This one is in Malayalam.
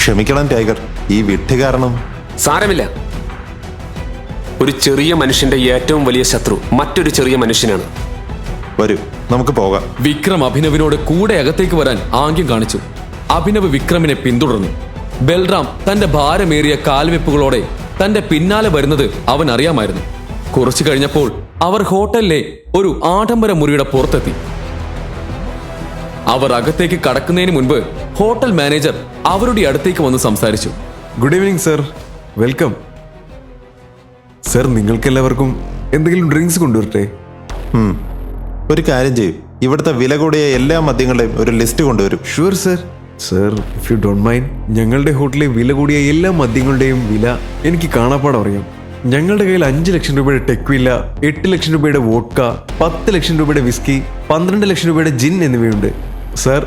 ക്ഷമിക്കണം ടൈഗർ, ഈ വിഡ്ഢി കാരണം. സാരമില്ല. ഒരു ചെറിയ മനുഷ്യന്റെ ഏറ്റവും വലിയ ശത്രു മറ്റൊരു ചെറിയ മനുഷ്യനാണ്. വരൂ, നമുക്ക് പോകാം. വിക്രം അഭിനവിനോട് കൂടെ അകത്തേക്ക് വരാൻ ആംഗ്യം കാണിച്ചു. അഭിനവ് വിക്രമിനെ പിന്തുടർന്നു. ബൽറാം തന്റെ ഭാരമേറിയ കാൽവെപ്പുകളോടെ തന്റെ പിന്നാലെ വരുന്നത് അവൻ അറിയാമായിരുന്നു. കുറച്ചു കഴിഞ്ഞപ്പോൾ അവർ ഹോട്ടലിലെ ഒരു ആഡംബര മുറിയുടെ പുറത്തെത്തി. അവർ അകത്തേക്ക് കടക്കുന്നതിന് മുൻപ് ഹോട്ടൽ മാനേജർ അവരുടെ അടുത്തേക്ക് വന്ന് സംസാരിച്ചു. Good evening sir, welcome. Sir, നിങ്ങൾക്കെല്ലാവർക്കും എന്തെങ്കിലും ഡ്രിങ്ക്സ് കൊണ്ടുവരട്ടെ? ഒരു കാര്യം ചെയ്യും, ഇവിടുത്തെ വില കൂടിയ എല്ലാ മദ്യങ്ങളുടെയും ഒരു ലിസ്റ്റ് കൊണ്ടുവരും. Sure sir. Sir, if you don't mind, ഞങ്ങളുടെ ഹോട്ടലിലെ വില കൂടിയ എല്ലാ മദ്യങ്ങളുടെയും വില എനിക്ക് കാണാപ്പാടം അറിയാം. ഞങ്ങളുടെ കയ്യിൽ 5 ലക്ഷം രൂപയുടെ ടെക്വില്ല, 8 ലക്ഷം രൂപയുടെ വോഡ്ക, 10 ലക്ഷം രൂപയുടെ വിസ്കി, 12 ലക്ഷം രൂപയുടെ ജിൻ എന്നിവയുണ്ട്. സർ,